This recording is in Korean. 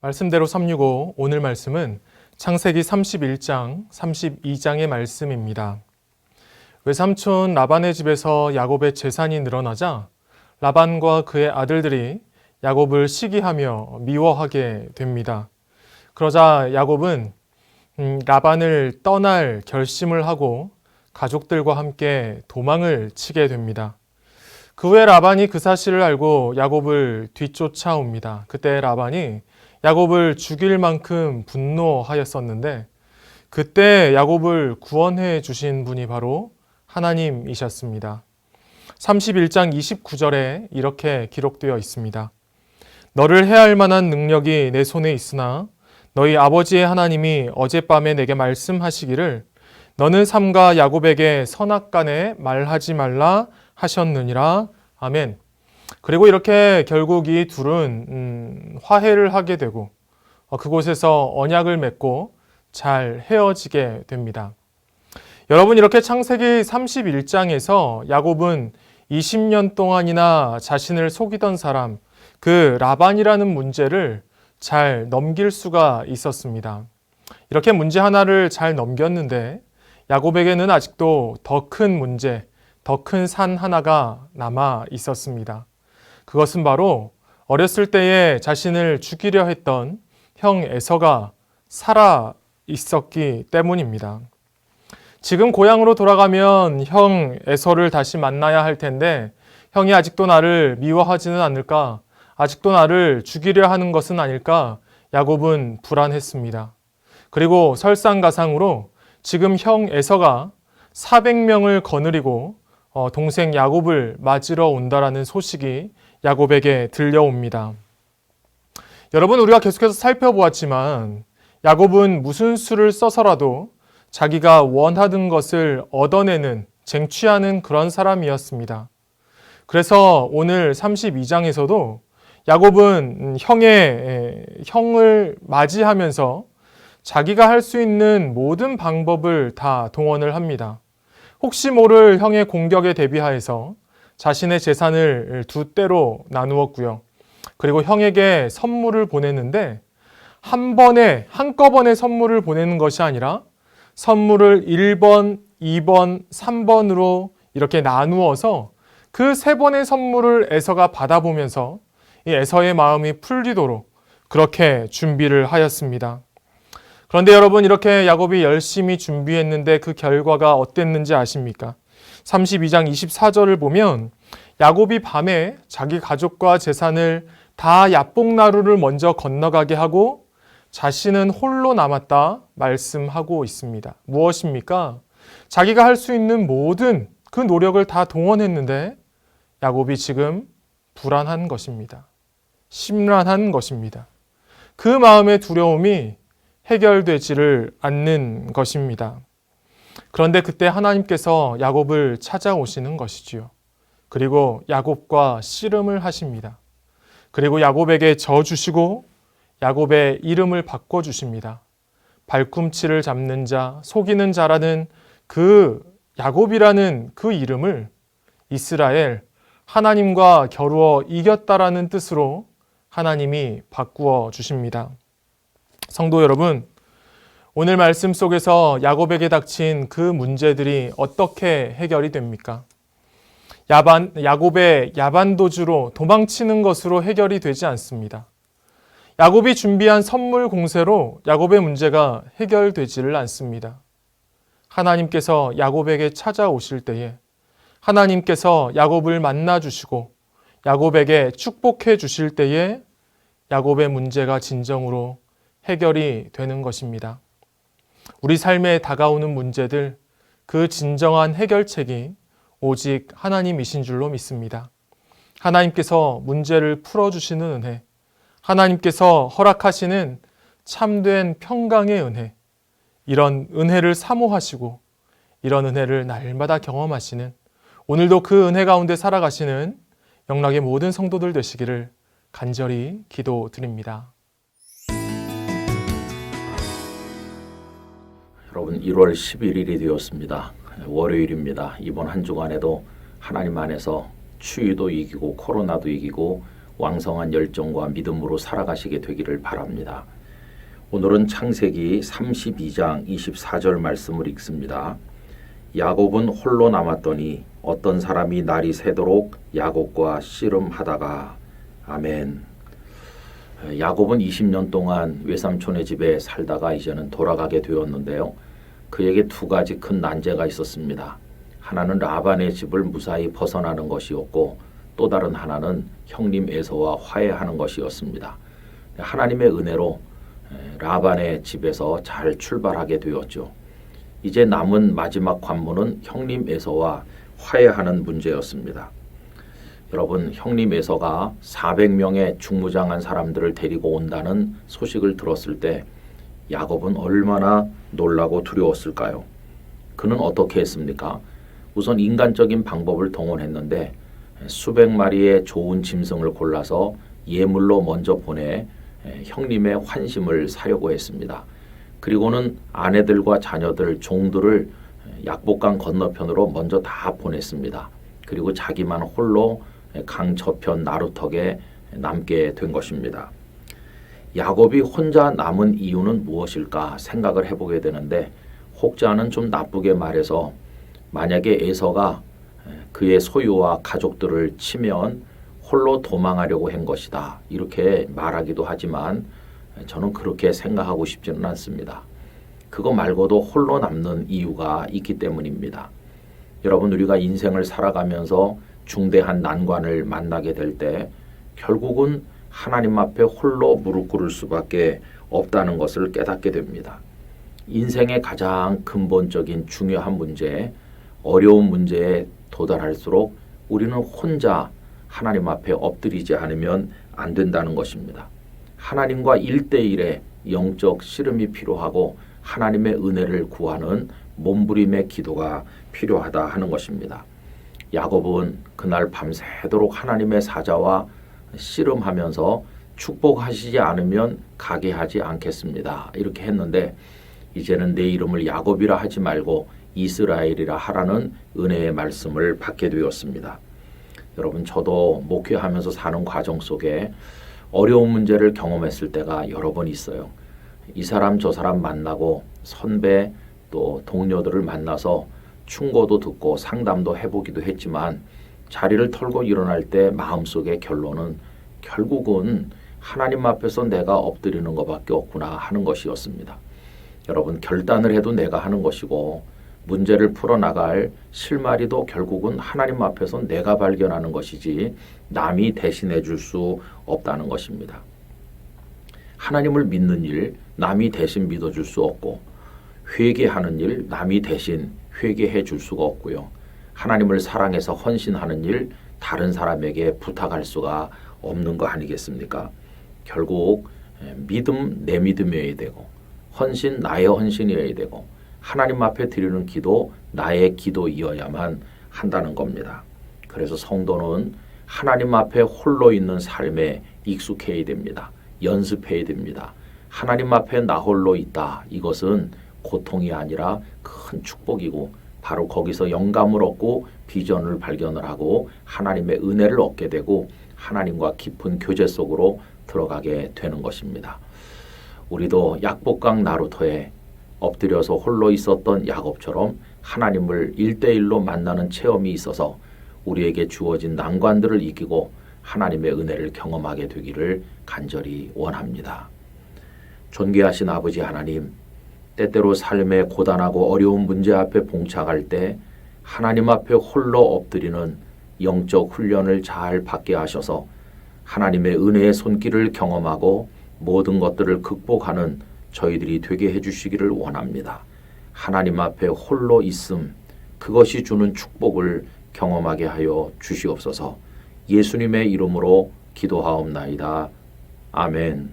말씀대로 365 오늘 말씀은 창세기 31장, 32장의 말씀입니다. 외삼촌 라반의 집에서 야곱의 재산이 늘어나자 라반과 그의 아들들이 야곱을 시기하며 미워하게 됩니다. 그러자 야곱은 라반을 떠날 결심을 하고 가족들과 함께 도망을 치게 됩니다. 그 후에 라반이 그 사실을 알고 야곱을 뒤쫓아옵니다. 그때 라반이 야곱을 죽일 만큼 분노하였었는데 그때 야곱을 구원해 주신 분이 바로 하나님이셨습니다. 31장 29절에 이렇게 기록되어 있습니다. 너를 해할 만한 능력이 내 손에 있으나 너희 아버지의 하나님이 어젯밤에 내게 말씀하시기를 너는 삼가 야곱에게 선악간에 말하지 말라 하셨느니라. 아멘. 그리고 이렇게 결국 이 둘은 화해를 하게 되고 그곳에서 언약을 맺고 잘 헤어지게 됩니다. 여러분, 이렇게 창세기 31장에서 야곱은 20년 동안이나 자신을 속이던 사람, 그 라반이라는 문제를 잘 넘길 수가 있었습니다. 이렇게 문제 하나를 잘 넘겼는데 야곱에게는 아직도 더 큰 문제, 더 큰 산 하나가 남아 있었습니다. 그것은 바로 어렸을 때에 자신을 죽이려 했던 형 에서가 살아 있었기 때문입니다. 지금 고향으로 돌아가면 형 에서를 다시 만나야 할 텐데 형이 아직도 나를 미워하지는 않을까? 아직도 나를 죽이려 하는 것은 아닐까? 야곱은 불안했습니다. 그리고 설상가상으로 지금 형 에서가 400명을 거느리고 동생 야곱을 맞으러 온다라는 소식이 야곱에게 들려옵니다. 여러분, 우리가 계속해서 살펴보았지만 야곱은 무슨 수를 써서라도 자기가 원하던 것을 얻어내는, 쟁취하는 그런 사람이었습니다. 그래서 오늘 32장에서도 야곱은 형을 맞이하면서 자기가 할 수 있는 모든 방법을 다 동원을 합니다. 혹시 모를 형의 공격에 대비하여서 자신의 재산을 두 때로 나누었고요. 그리고 형에게 선물을 보냈는데 한꺼번에 선물을 보내는 것이 아니라 선물을 1번, 2번, 3번으로 이렇게 나누어서 그 세 번의 선물을 에서가 받아보면서 이 에서의 마음이 풀리도록 그렇게 준비를 하였습니다. 그런데 여러분, 이렇게 야곱이 열심히 준비했는데 그 결과가 어땠는지 아십니까? 32장 24절을 보면 야곱이 밤에 자기 가족과 재산을 다 야복나루를 먼저 건너가게 하고 자신은 홀로 남았다 말씀하고 있습니다. 무엇입니까? 자기가 할 수 있는 모든 그 노력을 다 동원했는데 야곱이 지금 불안한 것입니다. 심란한 것입니다. 그 마음의 두려움이 해결되지를 않는 것입니다. 그런데 그때 하나님께서 야곱을 찾아오시는 것이지요. 그리고 야곱과 씨름을 하십니다. 그리고 야곱에게 져 주시고 야곱의 이름을 바꿔주십니다. 발꿈치를 잡는 자, 속이는 자라는 그 야곱이라는 그 이름을 이스라엘, 하나님과 겨루어 이겼다라는 뜻으로 하나님이 바꾸어 주십니다. 성도 여러분, 오늘 말씀 속에서 야곱에게 닥친 그 문제들이 어떻게 해결이 됩니까? 야곱의 야반도주로 도망치는 것으로 해결이 되지 않습니다. 야곱이 준비한 선물 공세로 야곱의 문제가 해결되지를 않습니다. 하나님께서 야곱에게 찾아오실 때에 하나님께서 야곱을 만나주시고 야곱에게 축복해 주실 때에 야곱의 문제가 진정으로 해결이 되는 것입니다. 우리 삶에 다가오는 문제들, 그 진정한 해결책이 오직 하나님이신 줄로 믿습니다. 하나님께서 문제를 풀어주시는 은혜, 하나님께서 허락하시는 참된 평강의 은혜, 이런 은혜를 사모하시고 이런 은혜를 날마다 경험하시는, 오늘도 그 은혜 가운데 살아가시는 영락의 모든 성도들 되시기를 간절히 기도드립니다. 여러분, 1월 11일이 되었습니다. 월요일입니다. 이번 한 주간에도 하나님 안에서 추위도 이기고 코로나도 이기고 왕성한 열정과 믿음으로 살아가시게 되기를 바랍니다. 오늘은 창세기 32장 24절 말씀을 읽습니다. 야곱은 홀로 남았더니 어떤 사람이 날이 새도록 야곱과 씨름하다가. 아멘. 야곱은 20년 동안 외삼촌의 집에 살다가 이제는 돌아가게 되었는데요. 그에게 두 가지 큰 난제가 있었습니다. 하나는 라반의 집을 무사히 벗어나는 것이었고, 또 다른 하나는 형님 에서와 화해하는 것이었습니다. 하나님의 은혜로 라반의 집에서 잘 출발하게 되었죠. 이제 남은 마지막 관문은 형님 에서와 화해하는 문제였습니다. 여러분, 형님 에서가 400명의 중무장한 사람들을 데리고 온다는 소식을 들었을 때 야곱은 얼마나 놀라고 두려웠을까요? 그는 어떻게 했습니까? 우선 인간적인 방법을 동원했는데 수백 마리의 좋은 짐승을 골라서 예물로 먼저 보내 형님의 환심을 사려고 했습니다. 그리고는 아내들과 자녀들, 종들을 약복강 건너편으로 먼저 다 보냈습니다. 그리고 자기만 홀로 강 저편 나루턱에 남게 된 것입니다. 야곱이 혼자 남은 이유는 무엇일까 생각을 해보게 되는데, 혹자는 좀 나쁘게 말해서 만약에 에서가 그의 소유와 가족들을 치면 홀로 도망하려고 한 것이다, 이렇게 말하기도 하지만 저는 그렇게 생각하고 싶지는 않습니다. 그거 말고도 홀로 남는 이유가 있기 때문입니다. 여러분, 우리가 인생을 살아가면서 중대한 난관을 만나게 될 때 결국은 하나님 앞에 홀로 무릎 꿇을 수밖에 없다는 것을 깨닫게 됩니다. 인생의 가장 근본적인 중요한 문제, 어려운 문제에 도달할수록 우리는 혼자 하나님 앞에 엎드리지 않으면 안 된다는 것입니다. 하나님과 1대1의 영적 씨름이 필요하고 하나님의 은혜를 구하는 몸부림의 기도가 필요하다 하는 것입니다. 야곱은 그날 밤새도록 하나님의 사자와 씨름하면서 축복하시지 않으면 가게 하지 않겠습니다, 이렇게 했는데, 이제는 내 이름을 야곱이라 하지 말고 이스라엘이라 하라는 은혜의 말씀을 받게 되었습니다. 여러분, 저도 목회하면서 사는 과정 속에 어려운 문제를 경험했을 때가 여러 번 있어요. 이 사람 저 사람 만나고 선배 또 동료들을 만나서 충고도 듣고 상담도 해보기도 했지만 자리를 털고 일어날 때 마음속의 결론은 결국은 하나님 앞에서 내가 엎드리는 것밖에 없구나 하는 것이었습니다. 여러분, 결단을 해도 내가 하는 것이고 문제를 풀어나갈 실마리도 결국은 하나님 앞에서 내가 발견하는 것이지 남이 대신해 줄 수 없다는 것입니다. 하나님을 믿는 일 남이 대신 믿어줄 수 없고, 회개하는 일 남이 대신 회개해 줄 수가 없고요. 하나님을 사랑해서 헌신하는 일 다른 사람에게 부탁할 수가 없는 거 아니겠습니까? 결국 믿음 내 믿음이어야 되고, 헌신 나의 헌신이어야 되고, 하나님 앞에 드리는 기도 나의 기도이어야만 한다는 겁니다. 그래서 성도는 하나님 앞에 홀로 있는 삶에 익숙해야 됩니다. 연습해야 됩니다. 하나님 앞에 나 홀로 있다, 이것은 고통이 아니라 큰 축복이고, 바로 거기서 영감을 얻고 비전을 발견을 하고 하나님의 은혜를 얻게 되고 하나님과 깊은 교제 속으로 들어가게 되는 것입니다. 우리도 약복강 나루터에 엎드려서 홀로 있었던 야곱처럼 하나님을 1대1로 만나는 체험이 있어서 우리에게 주어진 난관들을 이기고 하나님의 은혜를 경험하게 되기를 간절히 원합니다. 존귀하신 아버지 하나님, 때때로 삶의 고단하고 어려운 문제 앞에 봉착할 때 하나님 앞에 홀로 엎드리는 영적 훈련을 잘 받게 하셔서 하나님의 은혜의 손길을 경험하고 모든 것들을 극복하는 저희들이 되게 해주시기를 원합니다. 하나님 앞에 홀로 있음, 그것이 주는 축복을 경험하게 하여 주시옵소서. 예수님의 이름으로 기도하옵나이다. 아멘.